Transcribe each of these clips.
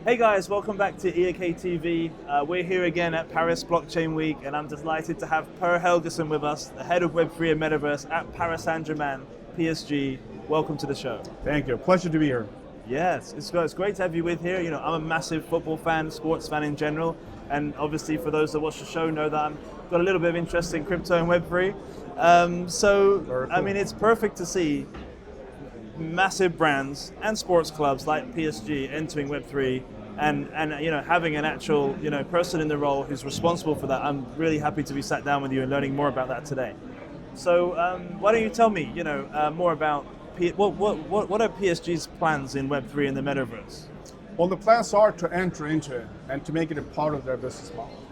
Hey guys, welcome back to EAK TV. We're here again at Paris Blockchain Week, and I'm delighted to have Pär Helgosso with us, the head of Web3 and Metaverse at Paris Saint-Germain, PSG. Welcome to the show. Thank you. Pleasure to be here. Yes, it's great to have you with here. You know, I'm a massive football fan, sports fan in general, and obviously for those that watch the show know that I've got a little bit of interest in crypto and Web3. Cool. I mean, it's perfect to see massive brands and sports clubs like PSG entering Web3 and you know, having an actual, you know, person in the role who's responsible for that. I'm really happy to be sat down with you and learning more about that today. So why don't you tell me, you know, more about what are PSG's plans in Web3 and the Metaverse? Well, the plans are to enter into it and to make it a part of their business model,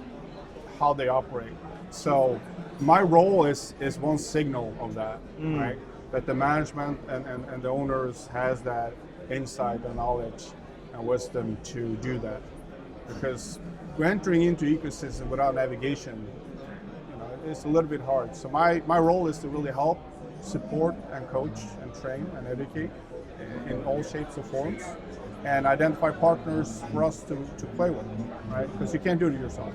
how they operate. So my role is one signal of that, right? That the management and the owners has that insight and knowledge and wisdom to do that. Because we're entering into ecosystem without navigation, you know, it's a little bit hard. So my role is to really help, support and coach and train and educate in all shapes and forms and identify partners for us to play with, right? Because you can't do it yourself.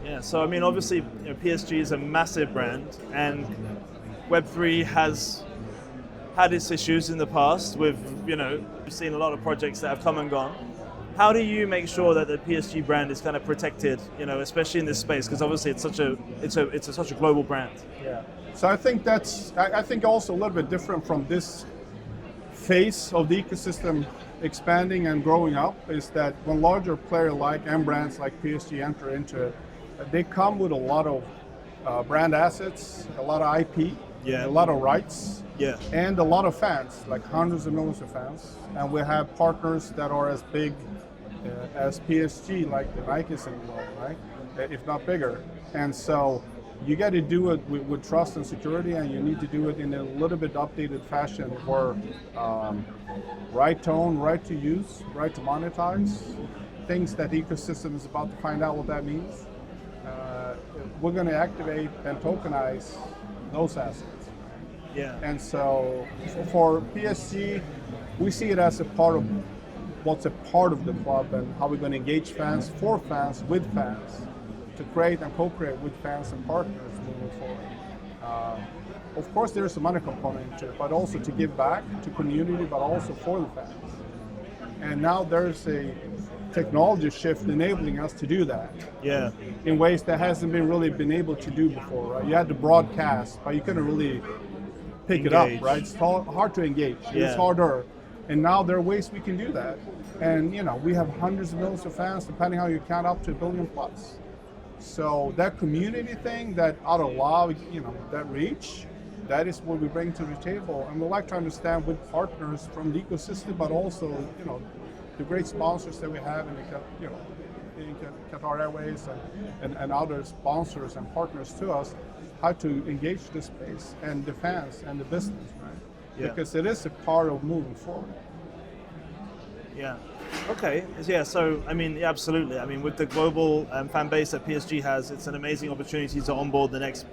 Yeah, so I mean, obviously, you know, PSG is a massive brand, and Web3 has had its issues in the past with, you know, we've seen a lot of projects that have come and gone. How do you make sure that the PSG brand is kind of protected, you know, especially in this space? Because obviously it's such a global brand. Yeah. So I think I think also a little bit different from this phase of the ecosystem expanding and growing up is that when larger players like and brands like PSG enter into it, they come with a lot of brand assets, a lot of IP, a lot of rights, and a lot of fans, like hundreds of millions of fans. And we have partners that are as big as PSG, like the Nikes in the world, right? If not bigger. And so you got to do it with trust and security, and you need to do it in a little bit updated fashion where right tone, right to use, right to monetize, things that the ecosystem is about to find out what that means. We're going to activate and tokenize those assets. Yeah. And so for PSG, we see it as a part of what's a part of the club and how we're going to engage fans, for fans, with fans, to create and co-create with fans and partners moving forward. Of course, there's a money component to it, but also to give back to community, but also for the fans. And now there's a technology shift enabling us to do that. Yeah. In ways that hasn't really been able to do before, right? You had to broadcast, but you couldn't really pick it up, right? It's hard to engage. Yeah. It's harder. And now there are ways we can do that. And you know, we have hundreds of millions of fans, depending how you count, up to 1 billion plus. So that community thing, that ought allow, you know, that reach, that is what we bring to the table. And we like to understand with partners from the ecosystem, but also, you know, the great sponsors that we have in the, you know, in Qatar Airways and other sponsors and partners to us, how to engage the space and the fans and the business, right? Yeah. Because it is a part of moving forward. Yeah. Okay. Yeah. So I mean, yeah, absolutely. I mean, with the global fan base that PSG has, it's an amazing opportunity to onboard the next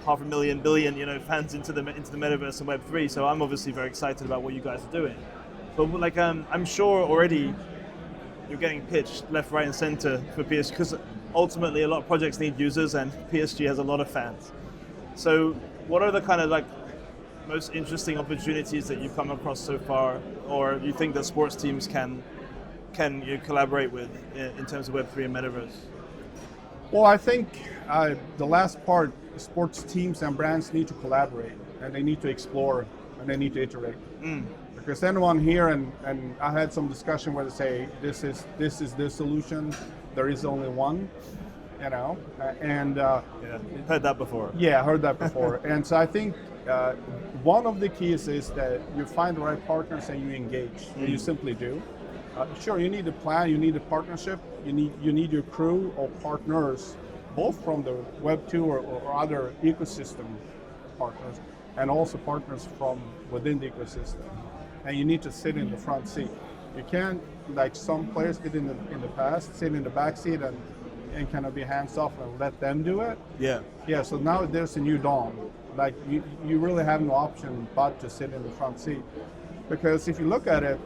500,000 billion, you know, fans into the Metaverse and Web3. So I'm obviously very excited about what you guys are doing. But like, I'm sure already you're getting pitched left, right, and center for PSG, because ultimately a lot of projects need users, and PSG has a lot of fans. So what are the kind of like most interesting opportunities that you've come across so far, or you think that sports teams can you collaborate with in terms of Web3 and Metaverse? Well, I think the last part, sports teams and brands need to collaborate, and they need to explore, and they need to iterate. Because anyone here, and I had some discussion where they say, this is the solution, there is only one, you know, and heard that before. Yeah, heard that before. And so I think one of the keys is that you find the right partners and you engage, and you simply do. Sure, you need a plan, you need a partnership, you need your crew or partners, both from the Web2 or other ecosystem partners, and also partners from within the ecosystem. And you need to sit in the front seat. You can't, like some players did in the past, sit in the back seat and kind of be hands off and let them do it. Yeah, so now there's a new dawn. Like you really have no option but to sit in the front seat. Because if you look at it,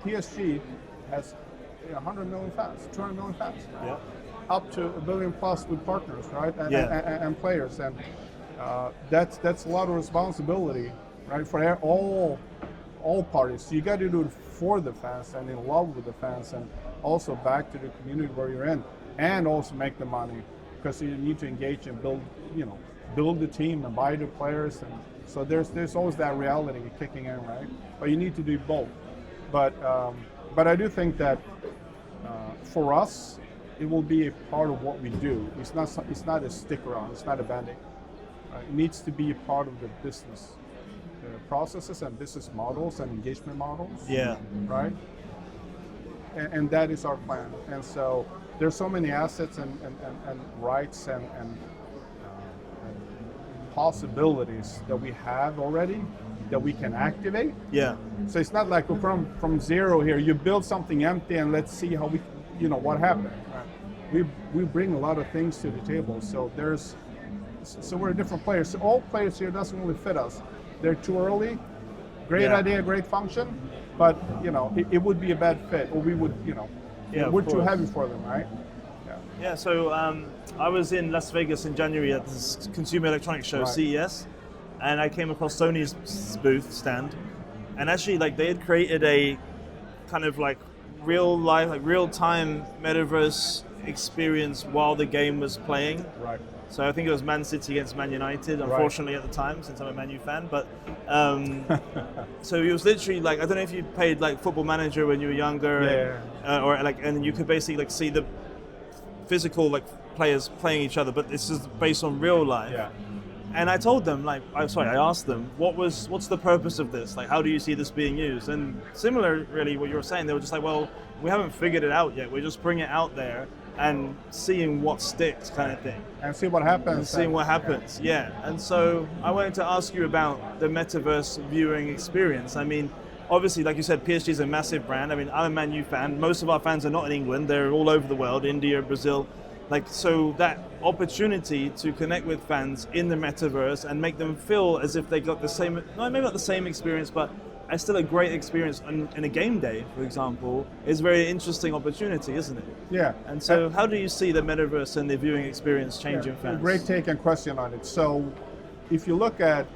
PSG has 100 million fans, 200 million fans, Yeah. up to 1 billion plus with partners, right? And players, and that's a lot of responsibility, right, for all parties. So you got to do it for the fans and in love with the fans, and also back to the community where you're in, and also make the money, because you need to engage and build the team and buy the players, and so there's always that reality kicking in, right? But you need to do both. But I do think that for us, it will be a part of what we do. It's not a stick around. It's not a band-aid. It needs to be a part of the business processes and business models and engagement models. Yeah. Right. And that is our plan. And so there's so many assets and rights and possibilities that we have already that we can activate. Yeah. So it's not like we're from zero here. You build something empty and let's see how we, what happened. Right? We bring a lot of things to the table. So we're a different player. So all players here doesn't really fit us. They're too early. Great idea, great function, but it would be a bad fit, or we would, we're too heavy for them, right? Yeah. So I was in Las Vegas in January at this Consumer Electronics Show, right. CES, and I came across Sony's booth stand, and actually, they had created a kind of real life, real time metaverse experience while the game was playing. Right. So I think it was Man City against Man United, unfortunately at the time, since I'm a Man U fan. But so it was literally I don't know if you played Football Manager when you were younger, and you could basically see the physical players playing each other, but this is based on real life. Yeah. And I told them, I asked them, what's the purpose of this? How do you see this being used? And similar, really, what you were saying, they were just well, we haven't figured it out yet. We're just bringing it out there and seeing what sticks, kind of thing. And see what happens. And seeing what happens, yeah. And so I wanted to ask you about the Metaverse viewing experience. I mean, obviously, like you said, PSG is a massive brand. I mean, I'm a Man U fan. Most of our fans are not in England. They're all over the world, India, Brazil. So that opportunity to connect with fans in the Metaverse and make them feel as if they got the same, maybe not the same experience, but still a great experience in a game day, for example, is a very interesting opportunity, isn't it? Yeah. And so how do you see the Metaverse and the viewing experience changing fans? Great take and question on it. So if you look at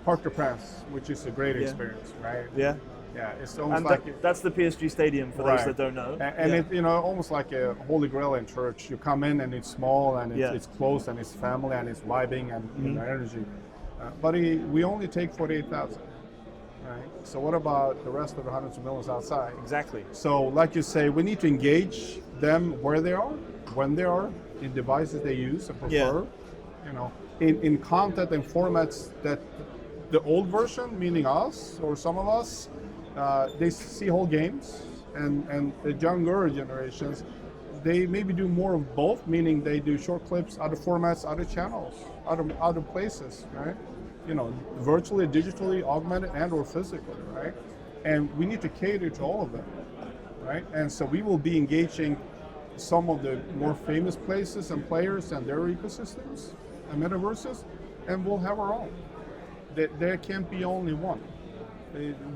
Parc des Princes, which is a great experience, right? Yeah. Yeah, it's almost that's the PSG stadium for those that don't know. And it, almost like a holy grail in church. You come in and it's small and it's close and it's family and it's vibing and energy. But we only take 48,000. Right? So what about the rest of the hundreds of millions outside? Exactly. So like you say, we need to engage them where they are, when they are, in devices they use and prefer. In content and formats that the old version, meaning us or some of us, they see whole games, and the younger generations, they maybe do more of both, meaning they do short clips, other formats, other channels, other places, right? Virtually, digitally, augmented, and or physically, right? And we need to cater to all of them, right? And so we will be engaging some of the more famous places and players and their ecosystems and metaverses, and we'll have our own. There can't be only one.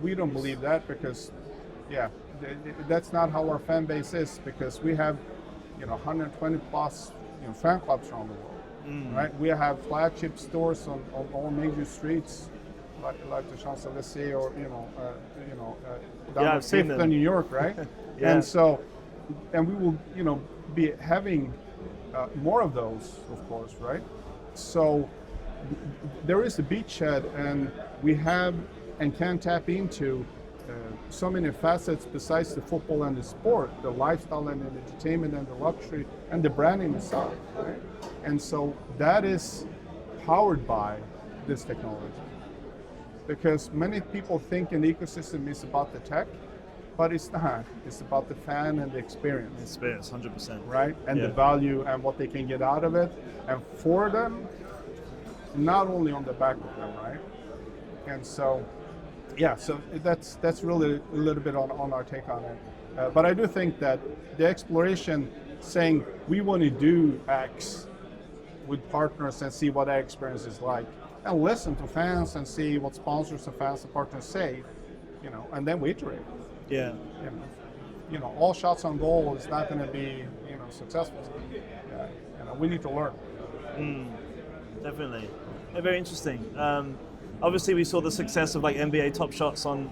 We don't believe that because, that's not how our fan base is, because we have, 120 plus fan clubs around the world, right? We have flagship stores on all major streets, like the Champs-Élysées or down the Fifth in New York, right? And so, and we will be having more of those, of course, right? So there is a beachhead, and we have and can tap into so many facets besides the football and the sport, the lifestyle and the entertainment and the luxury and the branding itself, right? And so that is powered by this technology. Because many people think an ecosystem is about the tech, but it's not. It's about the fan and the experience. Experience, 100%. Right? And the value and what they can get out of it. And for them, not only on the back of them, right? And so, so that's really a little bit on our take on it. But I do think that the exploration, saying we want to do X with partners and see what that experience is like, and listen to fans and see what sponsors and fans and partners say, and then we iterate. Yeah. all shots on goal is not going to be successful. We need to learn. Definitely. Yeah, very interesting. Obviously, we saw the success of like NBA Top Shots on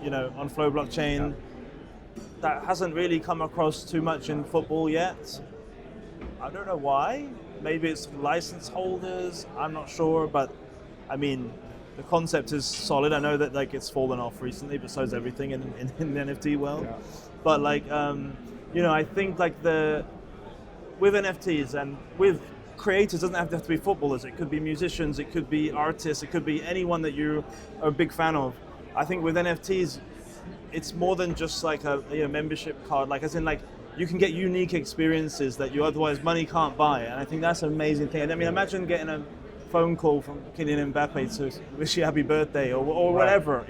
Flow blockchain. Yeah. That hasn't really come across too much in football yet. I don't know why. Maybe it's license holders. I'm not sure, but I mean, the concept is solid. I know that like it's fallen off recently, but so is everything in the NFT world. Yeah. But like, I think like with NFTs and with creators, it doesn't have to be footballers. It could be musicians. It could be artists. It could be anyone that you are a big fan of. I think with NFTs, it's more than just like a membership card. Like as in like you can get unique experiences that you otherwise money can't buy. And I think that's an amazing thing. I mean, imagine getting a phone call from Kylian Mbappe to wish you happy birthday or whatever.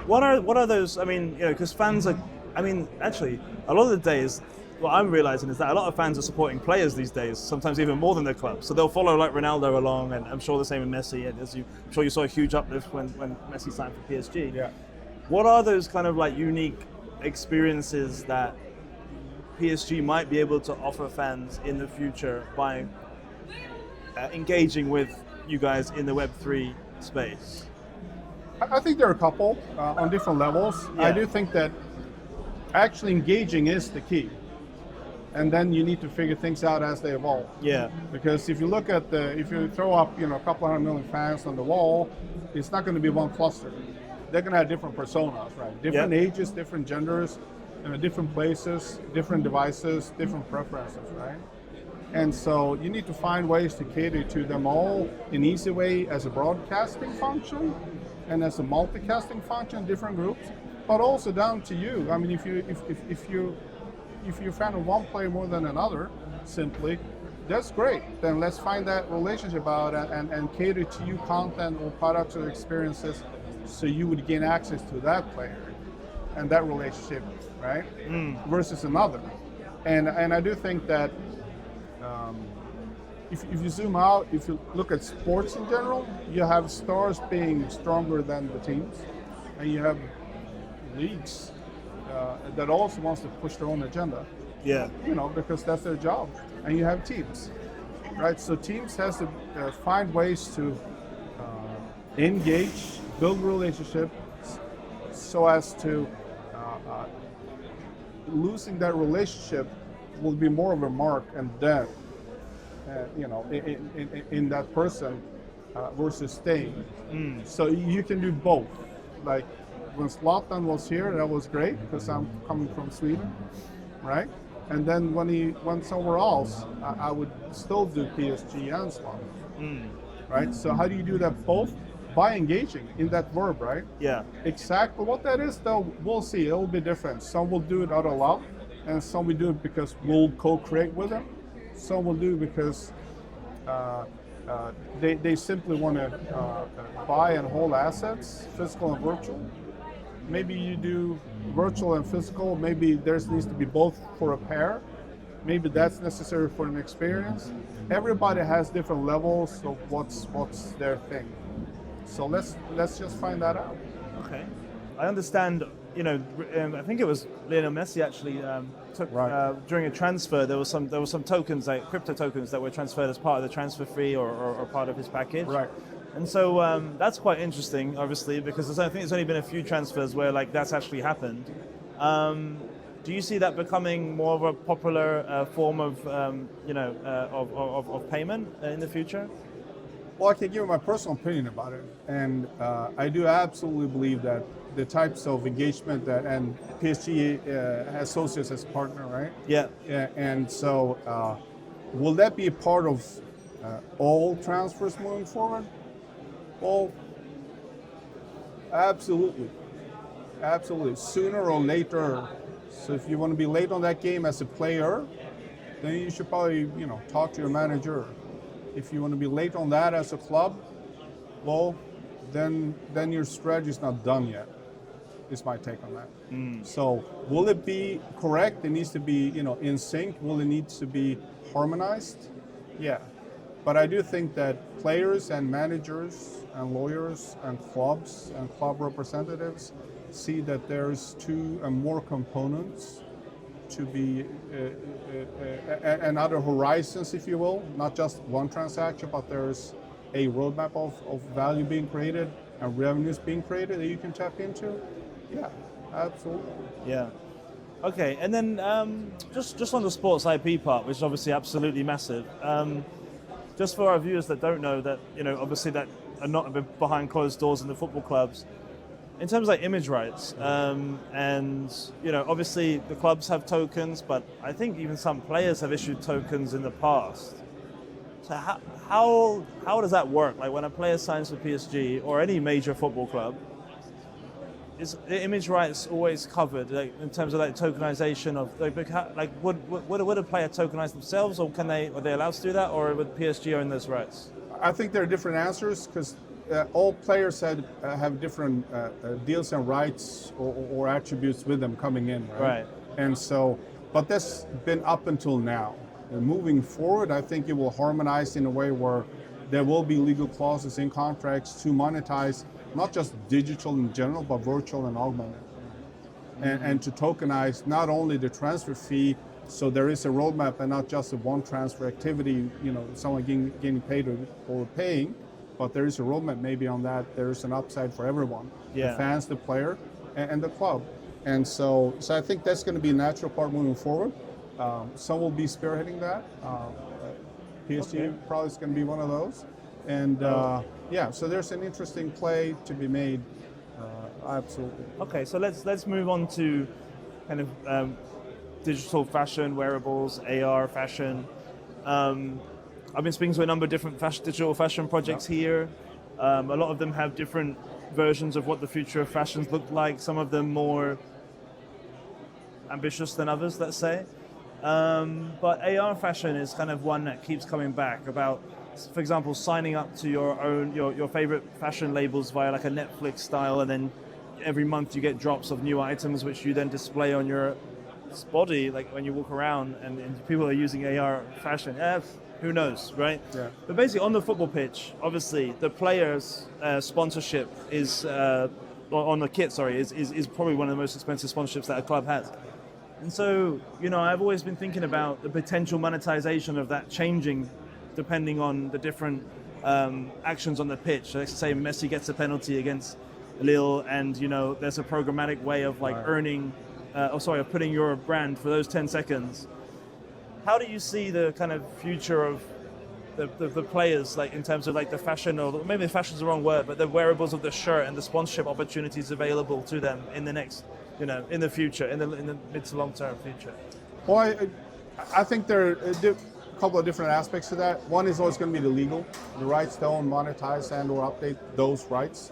What are those? I mean, because fans are. I mean, actually, a lot of the days, what I'm realizing is that a lot of fans are supporting players these days, sometimes even more than their club. So they'll follow like Ronaldo along, and I'm sure the same with Messi. And I'm sure you saw a huge uplift when Messi signed for PSG. Yeah. What are those kind of like unique experiences that PSG might be able to offer fans in the future by engaging with you guys in the Web3 space? I think there are a couple on different levels. Yeah. I do think that actually engaging is the key. And then you need to figure things out as they evolve. Yeah. Because if you look at if you throw up, a couple 100 million fans on the wall, it's not going to be one cluster. They're going to have different personas, right? Different ages, different genders, different places, different devices, different preferences, right? And so you need to find ways to cater to them all in an easy way as a broadcasting function and as a multicasting function, different groups, but also down to you. I mean, if you're a fan of one player more than another, simply, that's great. Then let's find that relationship out and cater to you content or products or experiences so you would gain access to that player and that relationship, right? Versus another. And I do think that if you zoom out, if you look at sports in general, you have stars being stronger than the teams, and you have leagues that also wants to push their own agenda. Yeah. Because that's their job. And you have teams, right? So teams has to find ways to engage, build relationships, so as to losing that relationship will be more of a mark and death, in that person versus staying. So you can do both. Like when Zlatan was here, that was great because I'm coming from Sweden, right? And then when he went somewhere else, I would still do PSG and Zlatan, right? So how do you do that both? By engaging in that verb, right? Yeah. Exactly what that is, though, we'll see. It'll be different. Some will do it out of love, and some will do it because we'll co-create with them. Some will do it because they simply want to buy and hold assets, physical and virtual. Maybe you do virtual and physical. Maybe there needs to be both for a pair. Maybe that's necessary for an experience. Everybody has different levels of what's their thing. So let's just find that out. Okay. I understand. I think it was Lionel Messi actually took during a transfer. There was some tokens, like crypto tokens, that were transferred as part of the transfer fee or part of his package. Right. And so that's quite interesting, obviously, because I think there's only been a few transfers where like that's actually happened. Do you see that becoming more of a popular form of payment in the future? Well, I can give you my personal opinion about it, and I do absolutely believe that the types of engagement and PSG associates as a partner, right? Yeah. And so, will that be a part of all transfers moving forward? Well, absolutely. Sooner or later. So if you want to be late on that game as a player, then you should probably talk to your manager. If you want to be late on that as a club, well, then your strategy is not done yet, is my take on that. So will it be correct? It needs to be in sync. Will it need to be harmonized? Yeah. But I do think that players and managers and lawyers and clubs and club representatives see that there's two and more components to be and other horizons, if you will, not just one transaction, but there's a roadmap of value being created and revenues being created that you can tap into. Yeah, absolutely. Yeah. Okay, and then just on the sports IP part, which is obviously absolutely massive. Just for our viewers that don't know, that obviously that are not behind closed doors in the football clubs, in terms of like image rights, and obviously the clubs have tokens, but I think even some players have issued tokens in the past. So how does that work? Like when a player signs for PSG or any major football club, is the image rights always covered, like, in terms of like tokenization of would a player tokenize themselves, or are they allowed to do that, or would PSG own those rights? I think there are different answers because all players have different deals and rights or attributes with them coming in, right? And so, but that's been up until now. And moving forward, I think it will harmonize in a way where there will be legal clauses in contracts to monetize not just digital in general, but virtual and augmented, and to tokenize not only the transfer fee. So there is a roadmap and not just a one transfer activity, someone getting paid or paying, but there is a roadmap maybe on that. There's an upside for everyone, the fans, the player, and the club. And so I think that's going to be a natural part moving forward. Some will be spearheading that. PSG probably is going to be one of those. And so there's an interesting play to be made. Absolutely. Okay, so let's move on to kind of digital fashion, wearables, AR fashion. I've been speaking to a number of different digital fashion projects here. A lot of them have different versions of what the future of fashions look like. Some of them more ambitious than others, let's say. But AR fashion is kind of one that keeps coming back about, for example, signing up to your favorite fashion labels via like a Netflix style, and then every month you get drops of new items which you then display on your body, like when you walk around, and people are using AR fashion. Who knows, right? Yeah. But basically on the football pitch, obviously the players' sponsorship is on the kit. Is probably one of the most expensive sponsorships that a club has. And so, I've always been thinking about the potential monetization of that changing depending on the different actions on the pitch. So let's say Messi gets a penalty against Lille, and there's a programmatic way of earning, of putting your brand for those 10 seconds. How do you see the kind of future of the players, like in terms of like the fashion, or maybe fashion's the wrong word, but the wearables of the shirt and the sponsorship opportunities available to them in the next, in the future, in the mid to long term future? Well, I think there are a couple of different aspects to that. One is always going to be the rights to own, monetize, and or update those rights.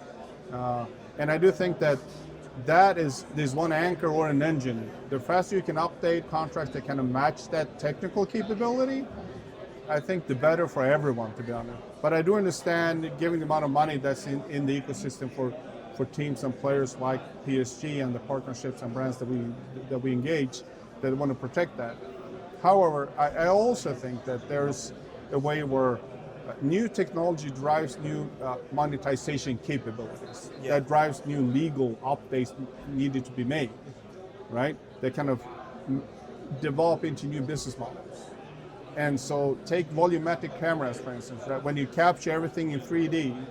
And I do think that is one anchor or an engine. The faster you can update contracts that kind of match that technical capability, I think the better for everyone, to be honest. But I do understand, given the amount of money that's in the ecosystem for teams and players like PSG and the partnerships and brands that we engage, that want to protect that. However, I also think that there's a way where new technology drives new monetization capabilities. That drives new legal updates needed to be made, right? They kind of develop into new business models. And so take volumetric cameras, for instance, right? When you capture everything in 3D,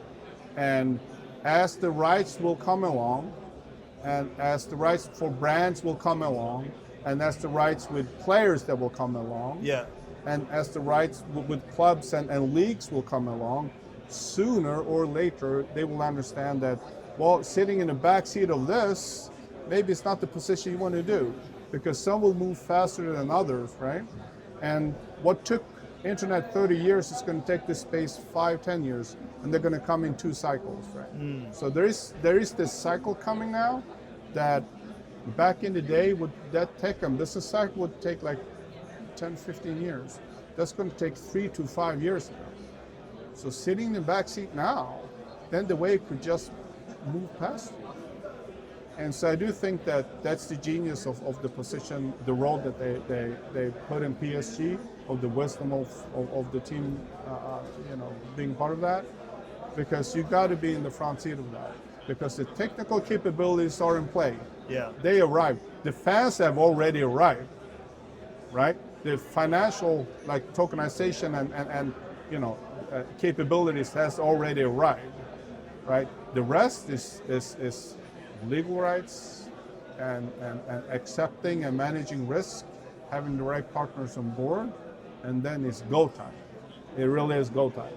and as the rights will come along, and as the rights for brands will come along, and as the rights with players that will come along, and as the rights with clubs and leagues will come along, sooner or later they will understand that, well, sitting in the back seat of this, maybe it's not the position you want to do, because some will move faster than others, right? And what took internet 30 years is going to take this space 5-10 years, and they're going to come in 2 cycles, right? So there is this cycle coming now that back in the day, with that tech and business cycle would take like 10-15 years. That's going to take 3 to 5 years now. So sitting in the back seat now, then the wave could just move past you. And so I do think that that's the genius of the position, the role that they put in PSG, of the wisdom of the team, being part of that, because you got to be in the front seat of that. because the technical capabilities are in play. Yeah. They arrived. The fans have already arrived, right? The financial, like tokenization and capabilities has already arrived, right? The rest is legal rights and accepting and managing risk, having the right partners on board, and then it's go time. It really is go time.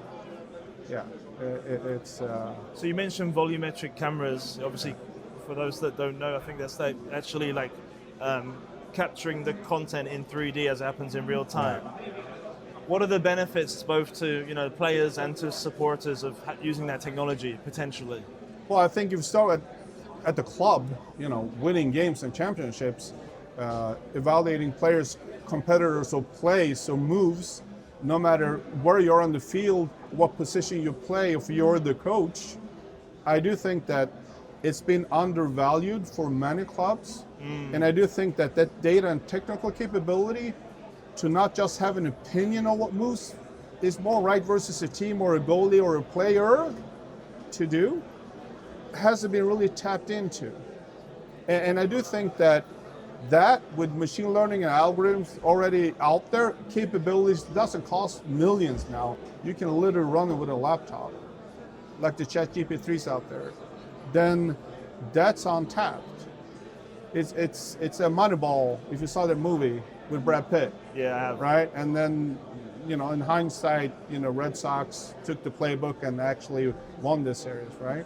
Yeah, it's. So you mentioned volumetric cameras. Obviously, for those that don't know, I think that's like actually like capturing the content in 3D as it happens in real time. Right. What are the benefits both to players and to supporters of using that technology potentially? Well, I think if you start at the club, winning games and championships, evaluating players, competitors, or plays or moves, no matter where you're on the field, what position you play, if you're the coach, I do think that it's been undervalued for many clubs. And I do think that data and technical capability to not just have an opinion on what moves is more right versus a team or a goalie or a player to do, hasn't been really tapped into. And I do think that with machine learning and algorithms already out there, capabilities doesn't cost millions now. You can literally run it with a laptop, like the ChatGPT3s out there. Then that's untapped. It's a Moneyball, if you saw that movie with Brad Pitt. Yeah, I have. Right? And then, in hindsight, Red Sox took the playbook and actually won this series, right?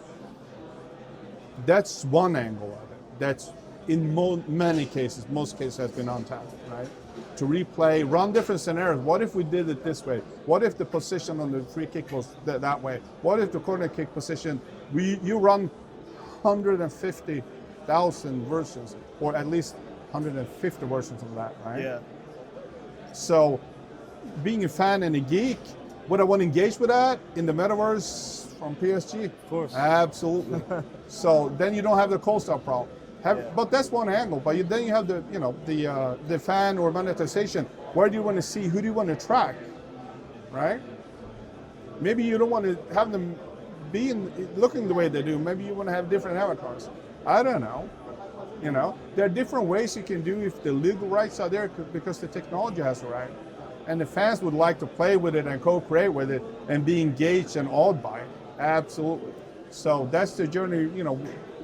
That's one angle of it. That's in most cases has been untapped, right? To replay, run different scenarios. What if we did it this way? What if the position on the free kick was that way? What if the corner kick position, you run 150,000 versions, or at least 150 versions of that, right? Yeah. So, being a fan and a geek, would I want to engage with that in the Metaverse from PSG? Of course. Absolutely. So then you don't have the cold start problem. But that's one angle. But then you have the fan or monetization. Where do you want to see? Who do you want to track? Right? Maybe you don't want to have them looking the way they do. Maybe you want to have different avatars. I don't know. There are different ways you can do if the legal rights are there because the technology has arrived. And the fans would like to play with it and co-create with it and be engaged and awed by it. Absolutely. So that's the journey,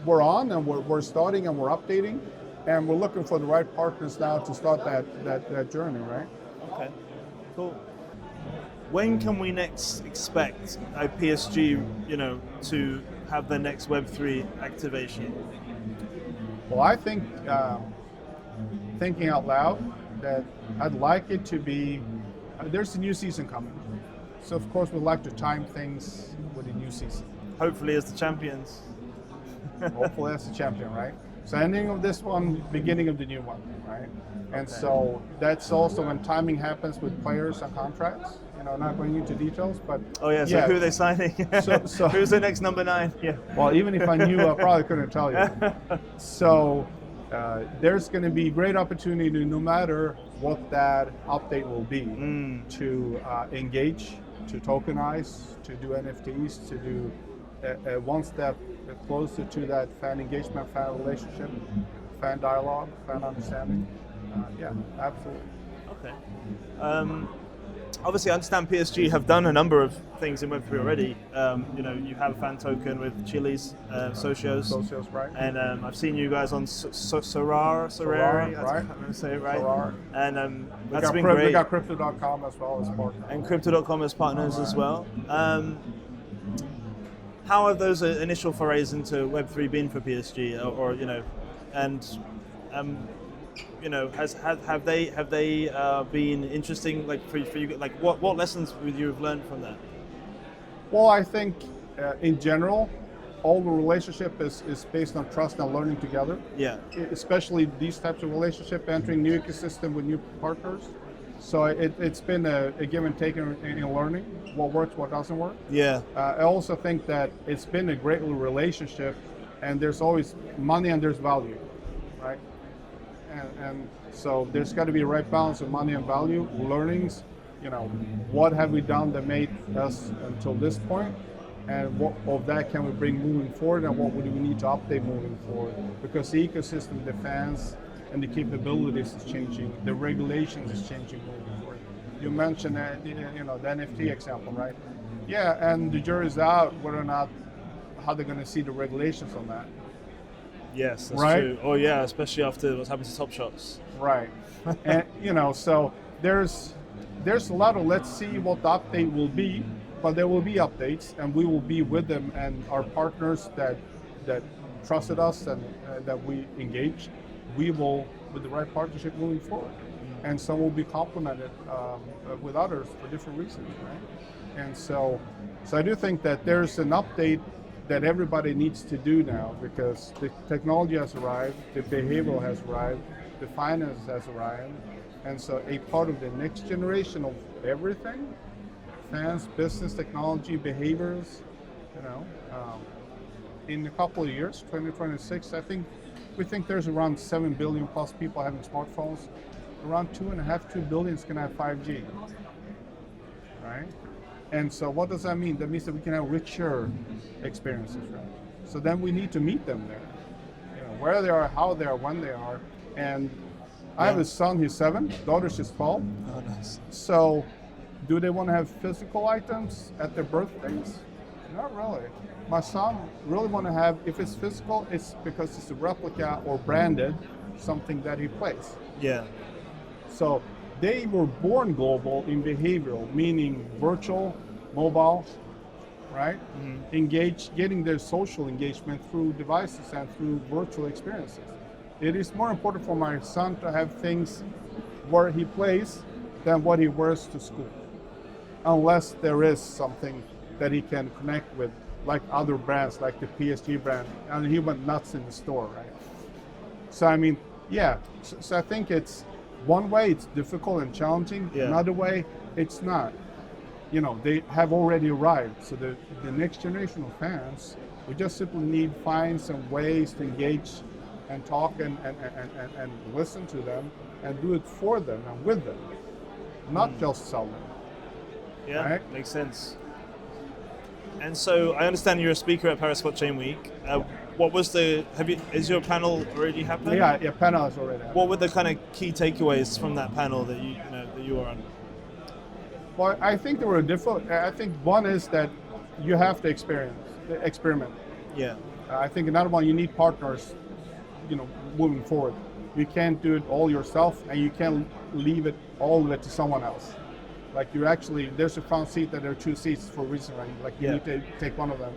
we're on, and we're starting and we're updating, and we're looking for the right partners now to start that journey, right? Okay, cool. When can we next expect PSG, to have the next Web3 activation? Well, I think, thinking out loud, that I'd like it to be, there's a new season coming. So of course we'd like to time things with a new season. Hopefully as the champions. Hopefully as the champion, right? So ending of this one, beginning of the new one, right? And so that's also when timing happens with players and contracts. Not going into details, but who are they signing? So who's the next number 9? Yeah. Well, even if I knew, I probably couldn't tell you. So there's going to be great opportunity, no matter what that update will be, to engage, to tokenize, to do NFTs, to do one step closer to that fan engagement, fan relationship, fan dialogue, fan understanding. Yeah, absolutely. Okay. Obviously, I understand PSG have done a number of things in Web3 already. You have a fan token with Chile's Socios. Socios, right. And I've seen you guys on Sorare, right. I'm going to say it right. Sorare. And that's been great. We got Crypto.com as well as partners. And Crypto.com as partners as well. How have those initial forays into Web3 been for PSG, have they been interesting? Like for you, like what lessons would you have learned from that? Well, I think in general, all the relationship is based on trust and learning together. Yeah. Especially these types of relationship, entering new ecosystem with new partners. So it's been a give and take in learning what works, what doesn't work. Yeah. I also think that it's been a great relationship, and there's always money and there's value, right? And so there's got to be a right balance of money and value, learnings. What have we done that made us until this point, and what of that can we bring moving forward, and what would we need to update moving forward, because the ecosystem, the fans, and the capabilities is changing, the regulations is changing moving forward. You mentioned the NFT example, right? Yeah, and the jury's out whether or not how they're going to see the regulations on that. Yes, that's right? true. Oh yeah, especially after what's happened to Top Shots. Right. And so there's a lot of let's see what the update will be, but there will be updates, and we will be with them and our partners that trusted us and that we engaged. We will, with the right partnership, moving forward, and some will be complemented with others for different reasons, right? And so I do think that there's an update that everybody needs to do now, because the technology has arrived, the behavioral has arrived, the finance has arrived, and so a part of the next generation of everything, fans, business, technology, behaviors, in a couple of years, 2026, we think there's around 7 billion plus people having smartphones. Around 2 billion is going to have 5G, right? And so what does that mean? That means that we can have richer experiences, right? So then we need to meet them there, where they are, how they are, when they are. And I have a son, he's 7, daughter's just 12. Oh, nice. So do they want to have physical items at their birthdays? Not really. My son really want to have, if it's physical, it's because it's a replica or branded, something that he plays. Yeah. So they were born global in behavioral, meaning virtual, mobile, right? Mm-hmm. Getting their social engagement through devices and through virtual experiences. It is more important for my son to have things where he plays than what he wears to school, unless there is something that he can connect with, like other brands, like the PSG brand, and he went nuts in the store, right? So I mean, yeah. So I think it's one way it's difficult and challenging. Yeah. Another way it's not. They have already arrived. So the next generation of fans, we just simply need to find some ways to engage and talk and listen to them and do it for them and with them, not just sell them. Yeah, right? Makes sense. And so I understand you're a speaker at Paris Blockchain Week. What was is your panel already happening? Yeah, panel is already happening. What were the kind of key takeaways from that panel that you were on? Well, I think there were different. I think one is that you have to experiment. Yeah. I think another one, you need partners, moving forward. You can't do it all yourself, and you can't leave it all of it to someone else. Like there's a front seat that there are 2 seats for a reason, right? Like you need to take one of them.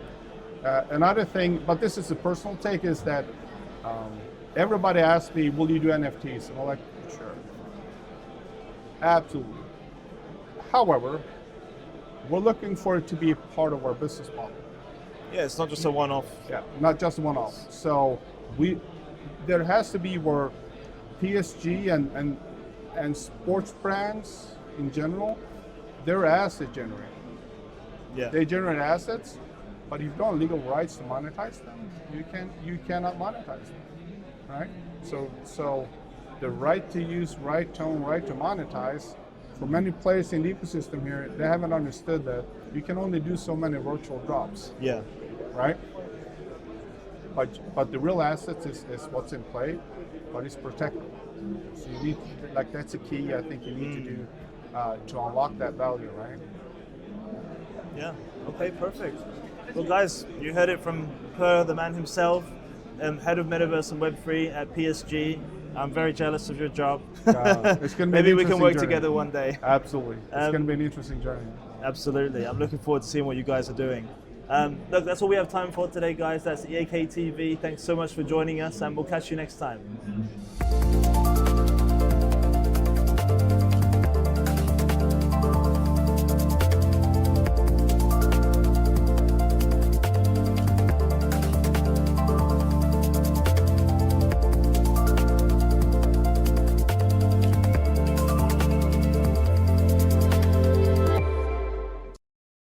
Another thing, but this is a personal take, is that everybody asks me, will you do NFTs? And I'm like, sure. Absolutely. However, we're looking for it to be a part of our business model. Yeah, it's not just a one-off. Yeah, not just a one-off. So there has to be where PSG and sports brands in general, they're asset generating. Yeah. They generate assets, but if you don't have legal rights to monetize them, you cannot monetize them, right? So the right to use, right to own, right to monetize, for many players in the ecosystem here, they haven't understood that you can only do so many virtual drops. Yeah. Right? But the real assets is what's in play, but it's protected. So you need, that's a key I think you need to do to unlock that value, right? Yeah. Okay, perfect. Well, guys, you heard it from Pär, the man himself, head of Metaverse and Web3 at PSG. I'm very jealous of your job. It's going to be Maybe we can work journey together one day. Absolutely. It's going to be an interesting journey. Absolutely. I'm looking forward to seeing what you guys are doing. Look, that's all we have time for today, guys. That's EAK TV. Thanks so much for joining us, and we'll catch you next time.